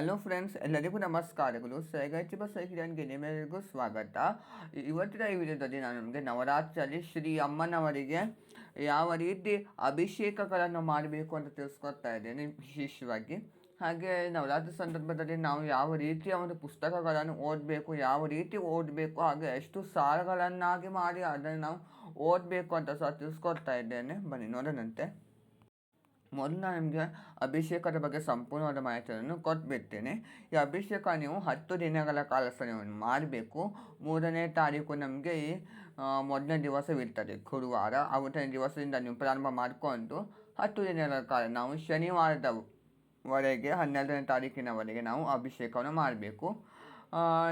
Hello friends, ಎಲ್ಲರಿಗೂ ನಮಸ್ಕಾರಗಳು. ಸೈಗಾಚಿಬ ಸೈಕಿರನ್ಗೆ ನಿಮ್ಮೆಲ್ಲರಿಗೂ ಸ್ವಾಗತ. ಇವತ್ತಿನ ಈ ವಿಡಿಯೋದಲ್ಲಿ ನಾನು ನಿಮಗೆ ನವರಾತ್ರಿಯಲ್ಲಿ ಶ್ರೀ ಅಮ್ಮನವರಿಗೆ ಯಾವ ರೀತಿ ಅಭಿಷೇಕಗಳನ್ನು ಮಾಡಬೇಕು ಅಂತ ತಿಳಿಸ್ಕೊಡ್ತಾ ಇದ್ದೇನೆ ವಿಶೇಷವಾಗಿ. ಹಾಗೆ ನವರಾತ್ರಿ ಸಂದರ್ಭದಲ್ಲಿ ನಾವು ಯಾವ ರೀತಿಯ ಒಂದು ಪುಸ್ತಕಗಳನ್ನು ಓದಬೇಕು, ಯಾವ ರೀತಿ ಓದಬೇಕು, ಹಾಗೆ ಎಷ್ಟು ಸಾಲುಗಳನ್ನಾಗಿ ಮಾಡಿ ಅದನ್ನು ನಾವು ಓದಬೇಕು ಅಂತ ಸಹ ತಿಳಿಸ್ಕೊಡ್ತಾ ಇದ್ದೇನೆ. ಬನ್ನಿ ನೋಡೋಣಂತೆ. ಮೊದಲು ನಾನು ನಿಮಗೆ ಅಭಿಷೇಕದ ಬಗ್ಗೆ ಸಂಪೂರ್ಣವಾದ ಮಾಹಿತಿಯನ್ನು ಕೊಟ್ಬಿಡ್ತೇನೆ. ಈ ಅಭಿಷೇಕ ನೀವು 10 ದಿನಗಳ ಕಾಲ ಸಹ ನೀವು ಮಾಡಬೇಕು. 3ನೇ ತಾರೀಕು ನಮಗೆ ಮೊದಲನೇ ದಿವಸವಿರ್ತದೆ ಗುರುವಾರ. ಅವತ್ತನೇ ದಿವಸದಿಂದ ನೀವು ಪ್ರಾರಂಭ ಮಾಡಿಕೊಂಡು 10 ದಿನಗಳ ಕಾಲ ನಾವು ಶನಿವಾರದವರೆಗೆ 12ನೇ ತಾರೀಕಿನವರೆಗೆ ನಾವು ಅಭಿಷೇಕವನ್ನು ಮಾಡಬೇಕು.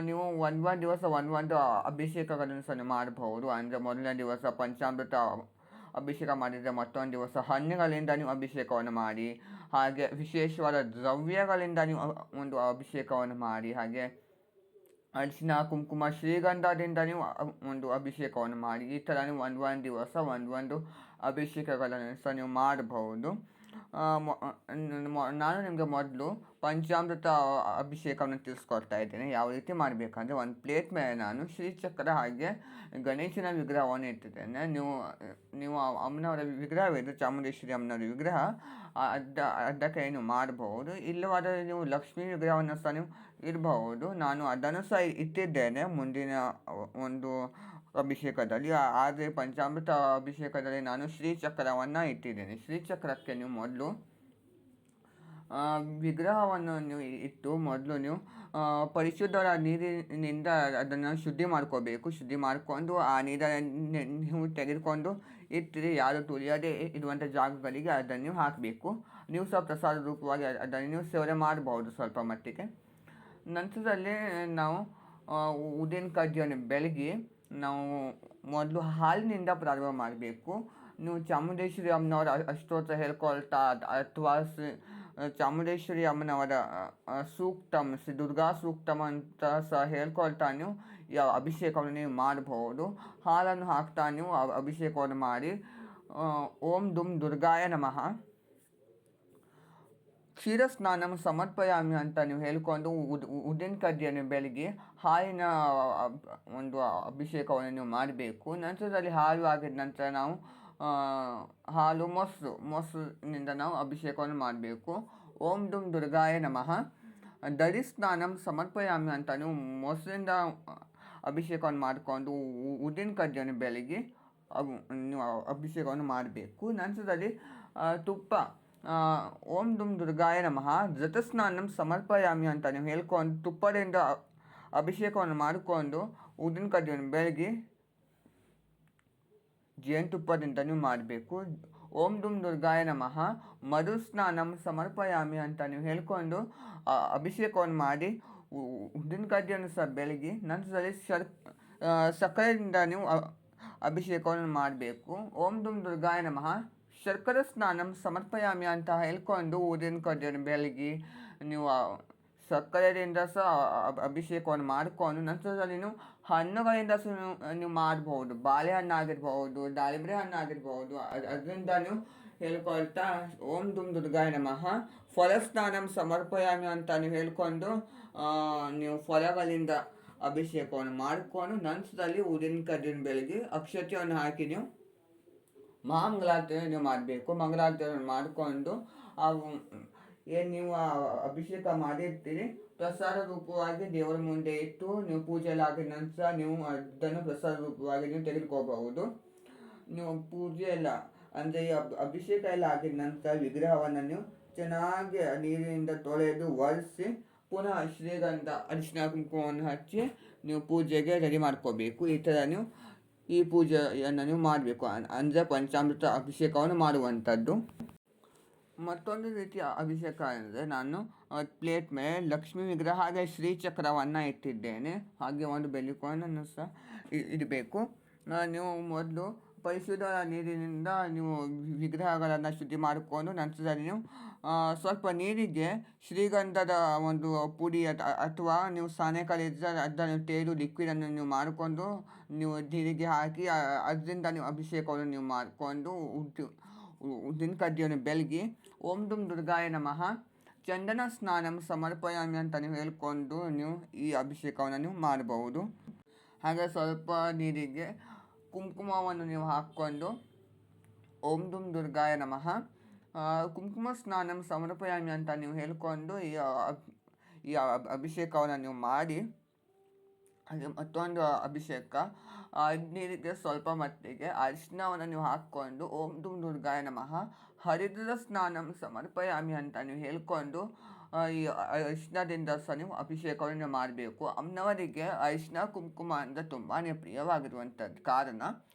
ನೀವು ಒಂದೊಂದು ದಿವಸ ಒಂದೊಂದು ಅಭಿಷೇಕಗಳನ್ನು ಸಹ ಮಾಡಬಹುದು. ಅಂದರೆ ಮೊದಲನೇ ದಿವಸ ಪಂಚಾಮೃತ ಅಭಿಷೇಕ ಮಾಡಿದರೆ ಮತ್ತೊಂದು ದಿವಸ ಹಣ್ಣುಗಳಿಂದ ನೀವು ಅಭಿಷೇಕವನ್ನು ಮಾಡಿ, ಹಾಗೆ ವಿಶೇಷವಾದ ದ್ರವ್ಯಗಳಿಂದ ನೀವು ಒಂದು ಅಭಿಷೇಕವನ್ನು ಮಾಡಿ, ಹಾಗೆ ಅರಿಶಿನ ಕುಂಕುಮ ಶ್ರೀಗಂಧದಿಂದ ನೀವು ಒಂದು ಅಭಿಷೇಕವನ್ನು ಮಾಡಿ, ಈ ಥರ ನೀವು ಒಂದೊಂದು ದಿವಸ ಒಂದೊಂದು ಅಭಿಷೇಕಗಳನ್ನು ಸಹ ನೀವು ಮಾಡಬಹುದು. ನಾನು ನಿಮಗೆ ಮೊದಲು ಪಂಚಾಮೃತ ಅಭಿಷೇಕವನ್ನು ತಿಳಿಸ್ಕೊಡ್ತಾ ಇದ್ದೇನೆ. ಯಾವ ರೀತಿ ಮಾಡಬೇಕಂದ್ರೆ, ಒಂದು ಪ್ಲೇಟ್ ಮೇಲೆ ನಾನು ಶ್ರೀಚಕ್ರ ಹಾಗೆ ಗಣೇಶನ ವಿಗ್ರಹವನ್ನು ಇಟ್ಟಿದ್ದೇನೆ. ನೀವು ಅಮ್ಮನವರ ವಿಗ್ರಹವಿದೆ, ಚಾಮುಂಡೇಶ್ವರಿ ಅಮ್ಮನವರ ವಿಗ್ರಹ, ಅದಕ್ಕೆ ನೀವು ಮಾಡಬಹುದು. ಇಲ್ಲವಾದರೆ ನೀವು ಲಕ್ಷ್ಮೀ ವಿಗ್ರಹವನ್ನು ಸಹ ನೀವು ಇರಬಹುದು. ನಾನು ಅದನ್ನು ಸಹ ಇಟ್ಟಿದ್ದೇನೆ ಮುಂದಿನ ಒಂದು ಅಭಿಷೇಕದಲ್ಲಿ. ಆದರೆ ಪಂಚಾಮೃತ ಅಭಿಷೇಕದಲ್ಲಿ ನಾನು ಶ್ರೀಚಕ್ರವನ್ನು ಇಟ್ಟಿದ್ದೇನೆ. ಶ್ರೀಚಕ್ರಕ್ಕೆ ನೀವು ಮೊದಲು ವಿಗ್ರಹವನ್ನು ನೀವು ಇಟ್ಟು ಮೊದಲು ನೀವು ಪರಿಶುದ್ಧವಾದ ನೀರಿನಿಂದ ಅದನ್ನು ಶುದ್ಧಿ ಮಾಡ್ಕೋಬೇಕು. ಶುದ್ಧಿ ಮಾಡಿಕೊಂಡು ಆ ನೀರನ್ನು ನೀವು ತೆಗೆದುಕೊಂಡು ಇಟ್ಟರೆ ಯಾರು ತುಳಿಯದೇ ಇರುವಂಥ ಜಾಗಗಳಿಗೆ ಅದನ್ನು ನೀವು ಹಾಕಬೇಕು. ನೀವು ಸಹ ಪ್ರಸಾದ ರೂಪವಾಗಿ ಅದನ್ನು ನೀವು ಸೇವನೆ ಮಾಡಬಹುದು ಸ್ವಲ್ಪ ಮಟ್ಟಿಗೆ. ನಂತರದಲ್ಲಿ ನಾವು ಉದ್ದಿನ ಕಡ್ಡಿಯನ್ನು ಬೆಳಗಿ ನಾವು ಮೊದಲು ಹಾಲಿನಿಂದ ಪ್ರಾರಂಭ ಮಾಡಬೇಕು. ನೀವು ಚಾಮುಂಡೇಶ್ವರಿ ಅಮ್ಮನವರ ಅಷ್ಟೋತ್ತರ ಹೇಳ್ಕೊಳ್ತಾ ಅಥವಾ ಚಾಮುಂಡೇಶ್ವರಿ ಅಮ್ಮನವರ ಸೂಕ್ತಮ್, ಶ್ರೀ ದುರ್ಗಾ ಸೂಕ್ತಮ್ ಅಂತ ಸಹ ಹೇಳ್ಕೊಳ್ತಾ ನೀವು ಯಾವ ಅಭಿಷೇಕವನ್ನು ನೀವು ಮಾಡಬಹುದು. ಹಾಲನ್ನು ಹಾಕ್ತಾ ನೀವು ಅಭಿಷೇಕವನ್ನು ಮಾಡಿ ಓಂ ದುಮ್ ದುರ್ಗಾಯ ನಮಃ ಕ್ಷೀರ ಸ್ನಾನಂ ಸಮರ್ಪಯಾಮಿ ಅಂತ ನೀವು ಹೇಳ್ಕೊಂಡು ಉದ್ದಿನ ಕಡ್ಡಿಯನ್ನು ಬೆಳಗಿ ಹಾಲಿನ ಒಂದು ಅಭಿಷೇಕವನ್ನು ನೀವು ಮಾಡಬೇಕು. ನಂತರದಲ್ಲಿ ಹಾಲು ಆಗಿದ ನಂತರ ನಾವು ಹಾಲು ಮೊಸರಿನಿಂದ ನಾವು ಅಭಿಷೇಕವನ್ನು ಮಾಡಬೇಕು. ಓಂ ದುಮ್ ದುರ್ಗಾಯ ನಮಃ ದರಿ ಸ್ನಾನಂ ಸಮರ್ಪಯಾಮಿ ಅಂತ ನೀವು ಮೊಸರಿಂದ ಅಭಿಷೇಕವನ್ನು ಮಾಡಿಕೊಂಡು ಉದ್ದಿನ ಕಡ್ಡಿಯನ್ನು ಬೆಳಗಿ ನೀವು ಅಭಿಷೇಕವನ್ನು ಮಾಡಬೇಕು. ನಂತರದಲ್ಲಿ ತುಪ್ಪ ಓಂ ದುಮ್ ದುರ್ಗಾಯ ನಮಃ ಧೃತಸ್ನಾನಂ ಸಮರ್ಪಯಾಮಿ ಅಂತ ನೀವು ಹೇಳ್ಕೊಂಡು ತುಪ್ಪದಿಂದ ಅಭಿಷೇಕವನ್ನು ಮಾಡಿಕೊಂಡು ಉದ್ದಿನ ಕಡ್ಡಿಯನ್ನು ಬೆಳಗಿ ಜೇನುತುಪ್ಪದಿಂದ ನೀವು ಮಾಡಬೇಕು. ಓಂ ದುಮ್ ದುರ್ಗಾಯ ನಮಃ ಮಧು ಸ್ನಾನಂ ಸಮರ್ಪಯಾಮಿ ಅಂತ ನೀವು ಹೇಳ್ಕೊಂಡು ಅಭಿಷೇಕವನ್ನು ಮಾಡಿ ಉದ್ದಿನ ಕಡ್ಡಿಯನ್ನು ಸಹ ಬೆಳಗಿ ನಂತರದಲ್ಲಿ ಸಕ್ಕರೆಯಿಂದ ನೀವು ಅಭಿಷೇಕವನ್ನು ಮಾಡಬೇಕು. ಓಂ ದುಮ್ ದುರ್ಗಾಯ ನಮಃ ಶರ್ಕರ ಸ್ನಾನಂ ಸಮರ್ಪಯಾಮಿ ಅಂತ ಹೇಳ್ಕೊಂಡು ಉದ್ದಿನ ಕಡ್ಡಿಯನ್ನು ಬೆಳಗಿ ನೀವು ಸಕ್ಕರೆಯಿಂದ ಸಹ ಅಭಿಷೇಕವನ್ನು ಮಾಡಿಕೊಂಡು ನಂತರದಲ್ಲಿ ನೀವು ಹಣ್ಣುಗಳಿಂದ ಸಹ ನೀವು ಮಾಡಬಹುದು. ಬಾಳೆಹಣ್ಣು ಆಗಿರ್ಬೋದು, ದಾಳಿಂಬೆ ಹಣ್ಣು ಆಗಿರ್ಬೋದು, ಅದರಿಂದ ನೀವು ಹೇಳ್ಕೊಳ್ತಾ ಓಂ ದುಮ್ ದುರ್ಗಾಯ ನಮಃ ಫಲಸ್ನಾನಂ ಸಮರ್ಪಯಾಮಿ ಅಂತ ನೀವು ಹೇಳ್ಕೊಂಡು ನೀವು ಫಲಗಳಿಂದ ಅಭಿಷೇಕವನ್ನು ಮಾಡಿಕೊಂಡು ನಂತರದಲ್ಲಿ ಉದ್ದಿನ ಕಡ್ಡಿಯನ್ನು ಬೆಳಗಿ ಅಕ್ಷತೆಯನ್ನು ಹಾಕಿ ನೀವು ಮಹಾಮಂಗಳಾರತಿಯನ್ನು ನೀವು ಮಾಡಬೇಕು. ಮಂಗಳಾರತಿಯನ್ನು ಮಾಡಿಕೊಂಡು ಏನು ನೀವು ಅಭಿಷೇಕ ಮಾಡಿರ್ತೀರಿ ಪ್ರಸಾದ ರೂಪವಾಗಿ ದೇವರ ಮುಂದೆ ಇಟ್ಟು ನೀವು ಪೂಜೆಯಲ್ಲಿ ಆಗಿದ ನಂತರ ನೀವು ಅದನ್ನು ಪ್ರಸಾದ ರೂಪವಾಗಿ ನೀವು ತೆಗೆದುಕೋಬಹುದು. ನೀವು ಪೂಜೆ ಎಲ್ಲ ಅಂದರೆ ಅಭಿಷೇಕ ಎಲ್ಲ ಆಗಿದ ನಂತರ ವಿಗ್ರಹವನ್ನು ನೀವು ಚೆನ್ನಾಗಿ ನೀರಿನಿಂದ ತೊಳೆದು ಒರೆಸಿ ಪುನಃ ಶ್ರೀಗಂಧ ಅರಿಶಿನ ಕುಂಕುಮವನ್ನು ಹಚ್ಚಿ ನೀವು ಪೂಜೆಗೆ ರೆಡಿ ಮಾಡ್ಕೋಬೇಕು. ಈ ಥರ ನೀವು ಈ ಪೂಜೆಯನ್ನು ನೀವು ಮಾಡಬೇಕು. ಅಂದರೆ ಪಂಚಾಮೃತ ಅಭಿಷೇಕವನ್ನು ಮಾಡುವಂಥದ್ದು. ಮತ್ತೊಂದು ರೀತಿಯ ಅಭಿಷೇಕ ಅಂದರೆ ನಾನು ಪ್ಲೇಟ್ ಮೇಲೆ ಲಕ್ಷ್ಮೀ ವಿಗ್ರಹ ಹಾಗೆ ಶ್ರೀಚಕ್ರವನ್ನು ಇಟ್ಟಿದ್ದೇನೆ. ಹಾಗೆ ಒಂದು ಬೆಳ್ಳಿ ಕಾಯಿನನ್ನು ಸಹ ಇಡಬೇಕು. ನೀವು ಮೊದಲು ಪರಿಶುದ್ಧ ನೀರಿನಿಂದ ನೀವು ವಿಗ್ರಹಗಳನ್ನು ಶುದ್ಧಿ ಮಾಡಿಕೊಂಡು ನಂತರದಲ್ಲಿ ನೀವು ಸ್ವಲ್ಪ ನೀರಿಗೆ ಶ್ರೀಗಂಧದ ಒಂದು ಪುಡಿ ಅಥವಾ ನೀವು ಸಾಣೆಕಾಯಿ ಇದ್ದರೆ ಅದನ್ನು ತೆಗೆದು ಲಿಕ್ವಿಡನ್ನು ನೀವು ಮಾಡಿಕೊಂಡು ನೀವು ನೀರಿಗೆ ಹಾಕಿ ಅದರಿಂದ ನೀವು ಅಭಿಷೇಕವನ್ನು ನೀವು ಮಾಡಿಕೊಂಡು ಉದ್ದಿನ ಕಡ್ಡಿಯನ್ನು ಬೆಳಗಿ ಓಂ ದುಮ್ ದುರ್ಗಾಯ ನಮಃ ಚಂದನ ಸ್ನಾನಂ ಸಮರ್ಪಯಾಮಿ ಅಂತ ನೀವು ಹೇಳ್ಕೊಂಡು ನೀವು ಈ ಅಭಿಷೇಕವನ್ನು ನೀವು ಮಾಡಬಹುದು. ಹಾಗೆ ಸ್ವಲ್ಪ ನೀರಿಗೆ ಕುಂಕುಮವನ್ನು ನೀವು ಹಾಕ್ಕೊಂಡು ಓಂ ದುಂ ದುರ್ಗಾಯ ನಮಃ ಕುಂಕುಮ ಸ್ನಾನಂ ಸಮರ್ಪಯಾಮಿ ಅಂತ ನೀವು ಹೇಳ್ಕೊಂಡು ಈ ಅಭಿಷೇಕವನ್ನು ನೀವು ಮಾಡಿ. ಹಾಗೆ ಮತ್ತೊಂದು ಅಭಿಷೇಕ, ನೀರಿಗೆ ಸ್ವಲ್ಪ ಮಟ್ಟಿಗೆ ಅರಿಶಿನವನ್ನು ನೀವು ಹಾಕ್ಕೊಂಡು ಓಂ ದುಂ ದುರ್ಗಾಯ ನಮಃ ಹರಿದ್ರ ಸ್ನಾನಂ ಸಮರ್ಪಯಾಮಿ ಅಂತ ನೀವು ಹೇಳ್ಕೊಂಡು ಈ ಅರಿಶಿನದಿಂದ ಸಹ ನೀವು ಅಭಿಷೇಕವನ್ನು ಮಾಡಬೇಕು. ಅಮ್ಮನವರಿಗೆ ಅರಿಶಿನ ಕುಂಕುಮ ಅಂದರೆ ತುಂಬಾ ಪ್ರಿಯವಾಗಿರುವಂಥದ್ದು ಕಾರಣ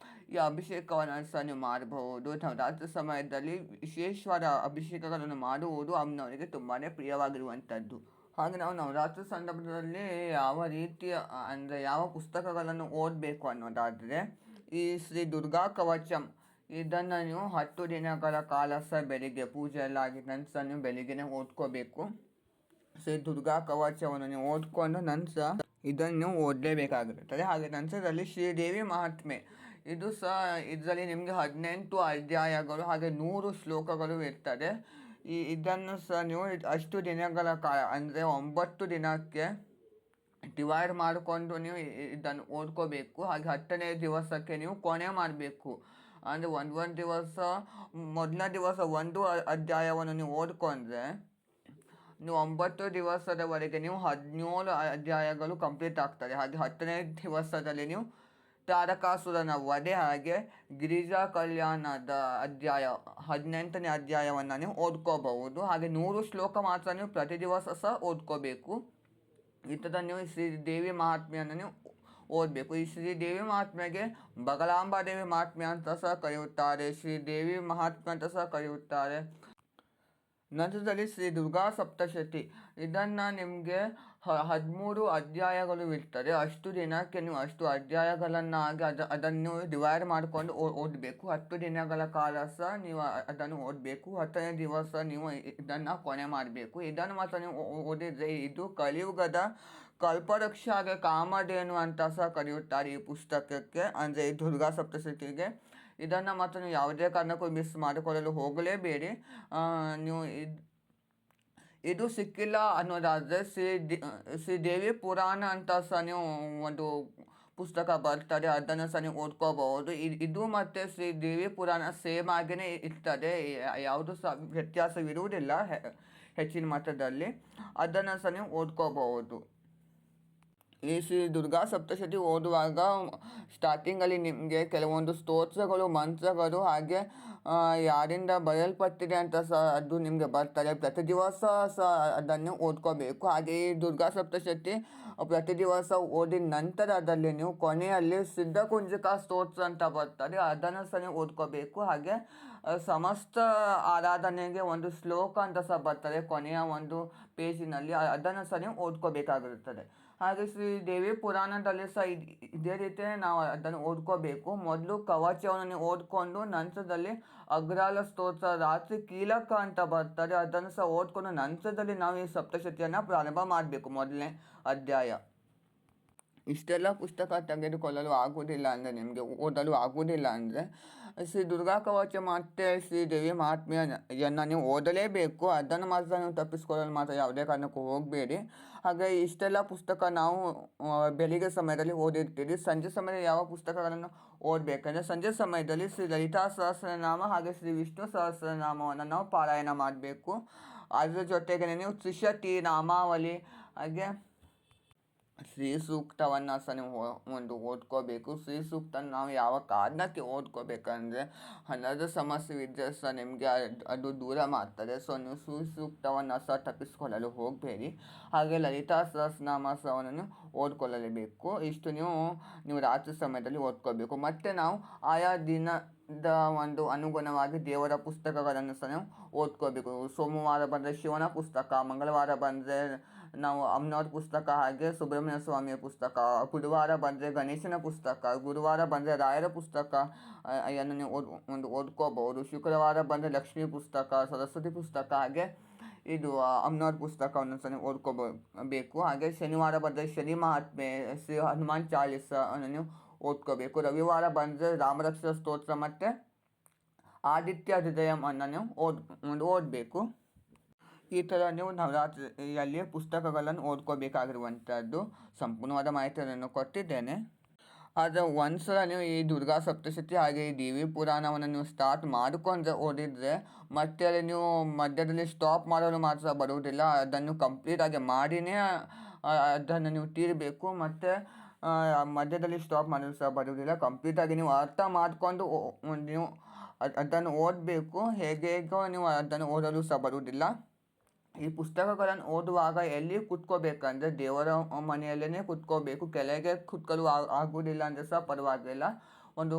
ಈ ಅಭಿಷೇಕವನ್ನು ಸಹ ನೀವು ಮಾಡಬಹುದು. ನವರಾತ್ರಿ ಸಮಯದಲ್ಲಿ ವಿಶೇಷವಾದ ಅಭಿಷೇಕಗಳನ್ನು ಮಾಡುವುದು ಅಮ್ಮನವರಿಗೆ ತುಂಬಾ ಪ್ರಿಯವಾಗಿರುವಂಥದ್ದು. ಹಾಗೆ ನಾವು ನವರಾತ್ರಿ ಸಂದರ್ಭದಲ್ಲಿ ಯಾವ ರೀತಿಯ ಅಂದರೆ ಯಾವ ಪುಸ್ತಕಗಳನ್ನು ಓದಬೇಕು ಅನ್ನೋದಾದರೆ ಈ ಶ್ರೀ ದುರ್ಗಾ ಕವಚಂ ಇದನ್ನು ನೀವು 10 ದಿನಗಳ ಕಾಲ ಸಹ ಬೆಳಿಗ್ಗೆ ಪೂಜೆ ಎಲ್ಲ ಆಗಿದ ನಂತರ ನೀವು ಬೆಳಿಗ್ಗೆನೇ ಓದ್ಕೋಬೇಕು. ಶ್ರೀ ದುರ್ಗಾ ಕವಚವನ್ನು ನೀವು ಓದ್ಕೊಂಡು ನಂತರ ಇದನ್ನು ನೀವು ಓದಲೇಬೇಕಾಗಿರುತ್ತದೆ. ಹಾಗೆ ನಂತರದಲ್ಲಿ ಶ್ರೀದೇವಿ ಮಹಾತ್ಮೆ ಇದು ಸಹ ಇದರಲ್ಲಿ ನಿಮಗೆ 18 ಅಧ್ಯಾಯಗಳು ಹಾಗೆ 100 ಶ್ಲೋಕಗಳು ಇರ್ತದೆ. ಇದನ್ನು ಸಹ ನೀವು ಅಷ್ಟು ದಿನಗಳ ಕಾಲ ಅಂದರೆ 9 ದಿನಕ್ಕೆ ಡಿವೈಡ್ ಮಾಡಿಕೊಂಡು ನೀವು ಇದನ್ನು ಓದ್ಕೋಬೇಕು. ಹಾಗೆ 10ನೇ ದಿವಸಕ್ಕೆ ನೀವು ಕೊನೆ ಮಾಡಬೇಕು. ಅಂದರೆ ಒಂದು ದಿವಸ ಮೊದಲನೇ ದಿವಸ 1 ಅಧ್ಯಾಯವನ್ನು ನೀವು ಓದ್ಕೊಂಡ್ರೆ ನೀವು 9 ದಿವಸದವರೆಗೆ ನೀವು 17 ಅಧ್ಯಾಯಗಳು ಕಂಪ್ಲೀಟ್ ಆಗ್ತದೆ. ಹಾಗೆ 10ನೇ ದಿವಸದಲ್ಲಿ ನೀವು ತಾರಕಾಸುರನ ವಧೆ ಹಾಗೆ ಗಿರಿಜಾ ಕಲ್ಯಾಣದ ಅಧ್ಯಾಯ 18ನೇ ಅಧ್ಯಾಯವನ್ನು ನೀವು ಓದ್ಕೋಬಹುದು. ಹಾಗೆ 100 ಶ್ಲೋಕ ಮಾತ್ರ ನೀವು ಪ್ರತಿ ದಿವಸ ಸಹ ಓದ್ಕೋಬೇಕು. ಈ ಥರ ನೀವು ಶ್ರೀದೇವಿ ಮಹಾತ್ಮೆಯನ್ನು ನೀವು ಓದಬೇಕು. ಈ ಶ್ರೀದೇವಿ ಮಹಾತ್ಮೆಗೆ ಬಗಲಾಂಬಾದೇವಿ ಮಹಾತ್ಮೆ ಅಂತ ಸಹ ಕರೆಯುತ್ತಾರೆ, ಶ್ರೀದೇವಿ ಮಹಾತ್ಮೆ ಅಂತ ಸಹ ಕರೆಯುತ್ತಾರೆ. ನಂತರದಲ್ಲಿ ಶ್ರೀ ದುರ್ಗಾ ಸಪ್ತಶತಿ ಇದನ್ನು ನಿಮಗೆ 13 ಅಧ್ಯಾಯಗಳು ಇರ್ತದೆ. ಅಷ್ಟು ದಿನಕ್ಕೆ ನೀವು ಅಷ್ಟು ಅಧ್ಯಾಯಗಳನ್ನಾಗಿ ಅದನ್ನು ಡಿವೈಡ್ ಮಾಡಿಕೊಂಡು ಓದಬೇಕು. 10 ದಿನಗಳ ಕಾಲ ಸಹ ನೀವು ಅದನ್ನು ಓದಬೇಕು. 10ನೇ ದಿವಸ ನೀವು ಇದನ್ನು ಕೊನೆ ಮಾಡಬೇಕು. ಇದನ್ನು ಮಾತ್ರ ನೀವು ಓದಿದರೆ ಇದು ಕಲಿಯುಗದ ಕಲ್ಪವೃಕ್ಷ ಹಾಗೆ ಕಾಮಧೇನು ಅಂತ ಸಹ ಕರೆಯುತ್ತಾರೆ ಈ ಪುಸ್ತಕಕ್ಕೆ, ಅಂದರೆ ಈ ದುರ್ಗಾ ಸಪ್ತಶತಿಗೆ. ಇದನ್ನು ಮಾತ್ರ ನೀವು ಯಾವುದೇ ಕಾರಣಕ್ಕೂ ಮಿಸ್ ಮಾಡಿಕೊಳ್ಳಲು ಹೋಗಲೇಬೇಡಿ. ನೀವು ಇದು ಸಿಕ್ಕಿಲ್ಲ ಅನ್ನೋದಾದರೆ ಶ್ರೀದೇವಿ ಪುರಾಣ ಅಂತ ಸಹ ನೀವು ಒಂದು ಪುಸ್ತಕ ಬರ್ತದೆ, ಅದನ್ನು ಸಹ ನೀವು ಓದ್ಕೋಬಹುದು. ಇದು ಮತ್ತು ಶ್ರೀದೇವಿ ಪುರಾಣ ಸೇಮ್ ಆಗಿಯೇ ಇರ್ತದೆ, ಯಾವುದು ಸಹ ವ್ಯತ್ಯಾಸವಿರುವುದಿಲ್ಲ ಹೆಚ್ಚಿನ ಮಟ್ಟದಲ್ಲಿ. ಅದನ್ನು ಸಹ ನೀವು ಓದ್ಕೋಬಹುದು. ಈ ಶ್ರೀ ದುರ್ಗಾ ಸಪ್ತಶತಿ ಓದುವಾಗ ಸ್ಟಾರ್ಟಿಂಗಲ್ಲಿ ನಿಮಗೆ ಕೆಲವೊಂದು ಸ್ತೋತ್ರಗಳು ಮಂತ್ರಗಳು ಹಾಗೆ ಯಾರಿಂದ ಬರೆಯಲ್ಪಟ್ಟಿದೆ ಅಂತ ಸಹ ಅದು ನಿಮಗೆ ಬರ್ತದೆ. ಪ್ರತಿ ದಿವಸ ಸಹ ಅದನ್ನು ಓದ್ಕೋಬೇಕು. ಹಾಗೆ ಈ ದುರ್ಗಾ ಸಪ್ತಶತಿ ಪ್ರತಿ ದಿವಸ ಓದಿದ ನಂತರ ಅದರಲ್ಲಿ ನೀವು ಕೊನೆಯಲ್ಲಿ ಸಿದ್ಧಕುಂಜಿಕಾ ಸ್ತೋತ್ರ ಅಂತ ಬರ್ತದೆ, ಅದನ್ನು ಸಹ ನೀವು ಓದ್ಕೋಬೇಕು. ಹಾಗೆ ಸಮಸ್ತ ಆರಾಧನೆಗೆ ಒಂದು ಶ್ಲೋಕ ಅಂತ ಸಹ ಬರ್ತದೆ ಕೊನೆಯ ಒಂದು ಪೇಜಿನಲ್ಲಿ, ಅದನ್ನು ಸಹ ನೀವು ಓದ್ಕೋಬೇಕಾಗಿರುತ್ತದೆ. ಹಾಗೆ ಶ್ರೀದೇವಿ ಪುರಾಣದಲ್ಲಿ ಸಹ ಇದೇ ರೀತಿ ನಾವು ಅದನ್ನು ಓದ್ಕೋಬೇಕು. ಮೊದಲು ಕವಚವನ್ನು ನೀವು ಓದ್ಕೊಂಡು ನಂತರದಲ್ಲಿ ಅಗ್ರಾಲ ಸ್ತೋತ್ರ ರಾತ್ರಿ ಕೀಲಕ ಅಂತ ಬರ್ತದೆ, ಅದನ್ನು ಸಹ ಓದ್ಕೊಂಡು ನಂತರದಲ್ಲಿ ನಾವು ಈ ಸಪ್ತಶತಿಯನ್ನು ಪ್ರಾರಂಭ ಮಾಡಬೇಕು. ಮೊದಲನೇ ಅಧ್ಯಾಯ. ಇಷ್ಟೆಲ್ಲ ಪುಸ್ತಕ ತೆಗೆದುಕೊಳ್ಳಲು ಆಗುವುದಿಲ್ಲ ಅಂದರೆ, ನಿಮಗೆ ಓದಲು ಆಗುವುದಿಲ್ಲ ಅಂದರೆ ಶ್ರೀ ದುರ್ಗಾ ಕವಚ ಮತ್ತು ಶ್ರೀದೇವಿ ಮಹಾತ್ಮೆಯನ್ನು ನೀವು ಓದಲೇಬೇಕು. ಅದನ್ನು ಮಾತ್ರ ನೀವು ತಪ್ಪಿಸ್ಕೊಳ್ಳಲು ಮಾತ್ರ ಯಾವುದೇ ಕಾರಣಕ್ಕೂ ಹೋಗಬೇಡಿ. ಹಾಗೆ ಇಷ್ಟೆಲ್ಲ ಪುಸ್ತಕ ನಾವು ಬೆಳಿಗ್ಗೆ ಸಮಯದಲ್ಲಿ ಓದಿರ್ತೀವಿ. ಸಂಜೆ ಸಮಯದಲ್ಲಿ ಯಾವ ಪುಸ್ತಕಗಳನ್ನು ಓದಬೇಕಂದ್ರೆ ಸಂಜೆ ಸಮಯದಲ್ಲಿ ಶ್ರೀ ಲಲಿತಾ ಸಹಸ್ರನಾಮ ಹಾಗೆ ಶ್ರೀ ವಿಷ್ಣು ಸಹಸ್ರನಾಮವನ್ನು ನಾವು ಪಾರಾಯಣ ಮಾಡಬೇಕು. ಅದರ ಜೊತೆಗೆ ನೀವು ತ್ರಿಶತಿ ನಾಮಾವಳಿ ಹಾಗೆ ಶ್ರೀ ಸೂಕ್ತವನ್ನು ಸಹ ನೀವು ಒಂದು ಓದ್ಕೋಬೇಕು. ಶ್ರೀ ಸೂಕ್ತ ನಾವು ಯಾವ ಕಾರಣಕ್ಕೆ ಓದ್ಕೋಬೇಕಂದ್ರೆ ಹಣದ ಸಮಸ್ಯೆ ಇದ್ದರೆ ಸಹ ನಿಮಗೆ ಅದು ದೂರ ಮಾಡ್ತದೆ. ಸೊ ನೀವು ಶ್ರೀ ಸೂಕ್ತವನ್ನು ಸಹ ತಪ್ಪಿಸ್ಕೊಳ್ಳಲು ಹೋಗಬೇಡಿ. ಹಾಗೆ ಲಲಿತಾ ಸಹಸ್ರನಾಮ ಸಹವನ್ನು ನೀವು ಓದ್ಕೊಳ್ಳಲೇಬೇಕು. ಇಷ್ಟು ನೀವು ರಾತ್ರಿ ಸಮಯದಲ್ಲಿ ಓದ್ಕೋಬೇಕು. ಮತ್ತು ನಾವು ಆಯಾ ದಿನದ ಒಂದು ಅನುಗುಣವಾಗಿ ದೇವರ ಪುಸ್ತಕಗಳನ್ನು ಸಹ ನಾವು ಓದ್ಕೋಬೇಕು. ಸೋಮವಾರ ಬಂದರೆ ಶಿವನ ಪುಸ್ತಕ, ಮಂಗಳವಾರ ಬಂದರೆ ನಾವು ಅಮ್ಮನವ್ರ ಪುಸ್ತಕ ಹಾಗೆ ಸುಬ್ರಹ್ಮಣ್ಯ ಸ್ವಾಮಿಯ ಪುಸ್ತಕ, ಬುಧವಾರ ಬಂದರೆ ಗಣೇಶನ ಪುಸ್ತಕ, ಗುರುವಾರ ಬಂದರೆ ರಾಯರ ಪುಸ್ತಕ ಅನ್ನು ನೀವು ಓದ್ಕೋಬಹುದು. ಶುಕ್ರವಾರ ಬಂದರೆ ಲಕ್ಷ್ಮೀ ಪುಸ್ತಕ, ಸರಸ್ವತಿ ಪುಸ್ತಕ ಹಾಗೆ ಇದು ಅಮ್ಮನವ್ರ ಪುಸ್ತಕವನ್ನು ಸಹ ನೀವು ಓದ್ಕೋಬೇಕು. ಹಾಗೆ ಶನಿವಾರ ಬಂದರೆ ಶನಿ ಮಹಾತ್ಮೆ, ಶ್ರೀ ಹನುಮಾನ್ ಚಾಲೀಸ ಅನ್ನು ನೀವು ಓದ್ಕೋಬೇಕು. ರವಿವಾರ ಬಂದರೆ ರಾಮರಕ್ಷಾ ಸ್ತೋತ್ರ ಮತ್ತು ಆದಿತ್ಯ ಹೃದಯಂ ಅನ್ನು ನೀವು ಓದಬೇಕು. ಈ ಥರ ನೀವು ನವರಾತ್ರಿಯಲ್ಲಿ ಪುಸ್ತಕಗಳನ್ನು ಓದ್ಕೋಬೇಕಾಗಿರುವಂಥದ್ದು ಸಂಪೂರ್ಣವಾದ ಮಾಹಿತಿಯನ್ನು ಕೊಟ್ಟಿದ್ದೇನೆ. ಆದರೆ ಒಂದ್ಸಲ ನೀವು ಈ ದುರ್ಗಾ ಸಪ್ತಶತಿ ಹಾಗೆ ಈ ದೇವಿ ಪುರಾಣವನ್ನು ನೀವು ಸ್ಟಾರ್ಟ್ ಮಾಡಿಕೊಂಡ್ರೆ ಓದಿದರೆ ಮತ್ತೆ ಅಲ್ಲಿ ನೀವು ಮಧ್ಯದಲ್ಲಿ ಸ್ಟಾಪ್ ಮಾಡಲು ಮಾತ್ರ ಬರುವುದಿಲ್ಲ. ಅದನ್ನು ಕಂಪ್ಲೀಟಾಗಿ ಮಾಡಿನೇ ಅದನ್ನು ನೀವು ತೀರಬೇಕು. ಮತ್ತು ಮಧ್ಯದಲ್ಲಿ ಸ್ಟಾಪ್ ಮಾಡಲು ಸಹ ಬರುವುದಿಲ್ಲ. ಕಂಪ್ಲೀಟಾಗಿ ನೀವು ಅರ್ಥ ಮಾಡಿಕೊಂಡು ನೀವು ಅದನ್ನು ಓದಬೇಕು. ಹೇಗೋ ನೀವು ಅದನ್ನು ಓದಲು ಸಹ ಬರುವುದಿಲ್ಲ. ಈ ಪುಸ್ತಕಗಳನ್ನು ಓದುವಾಗ ಎಲ್ಲಿ ಕುತ್ಕೋಬೇಕಂದ್ರೆ ದೇವರ ಮನೆಯಲ್ಲೇ ಕುತ್ಕೋಬೇಕು. ಕೆಳಗೆ ಕುತ್ಕೊಳ್ಳಲು ಆಗುವುದಿಲ್ಲ ಅಂದರೆ ಸಹ ಪರವಾಗಿಲ್ಲ. ಒಂದು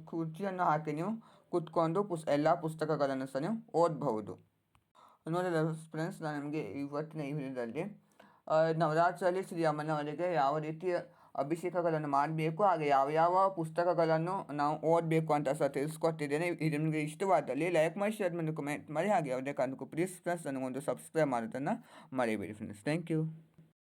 ಕುರ್ಚಿಯನ್ನು ಹಾಕಿ ನೀವು ಕುತ್ಕೊಂಡು ಎಲ್ಲ ಪುಸ್ತಕಗಳನ್ನು ಸಹ ನೀವು ಓದಬಹುದು. ನೋಡಿದ ಫ್ರೆಂಡ್ಸ್, ನಾನು ನಿಮಗೆ ಇವತ್ತಿನ ಈ ವಿಡಿಯೋದಲ್ಲಿ ನವರಾತ್ರಿಯಲ್ಲಿ ಶ್ರೀ ಅಮ್ಮನವರಿಗೆ ಯಾವ ರೀತಿಯ ಅಭಿಷೇಕಗಳನ್ನು ಮಾಡಬೇಕು, ಹಾಗೆ ಯಾವ ಪುಸ್ತಕಗಳನ್ನು ನಾವು ಓದಬೇಕು ಅಂತ ಸಹ ತಿಳಿಸ್ಕೊಟ್ಟಿದ್ದೇನೆ. ಇದು ನಿಮಗೆ ಇಷ್ಟವಾದಲ್ಲಿ ಲೈಕ್ ಮಾಡಿ, ಶೇರ್ ಮಾಡಿ, ಕಮೆಂಟ್ ಮಾಡಿ. ಹಾಗೆ ಯಾವುದೇ ಕಾರಣಕ್ಕೂ ಪ್ಲೀಸ್ ಫ್ರೆಂಡ್ಸ್ ನನಗೊಂದು ಸಬ್ಸ್ಕ್ರೈಬ್ ಮಾಡೋದನ್ನು ಮರಿಬೇಡಿ ಫ್ರೆಂಡ್ಸ್. Thank you.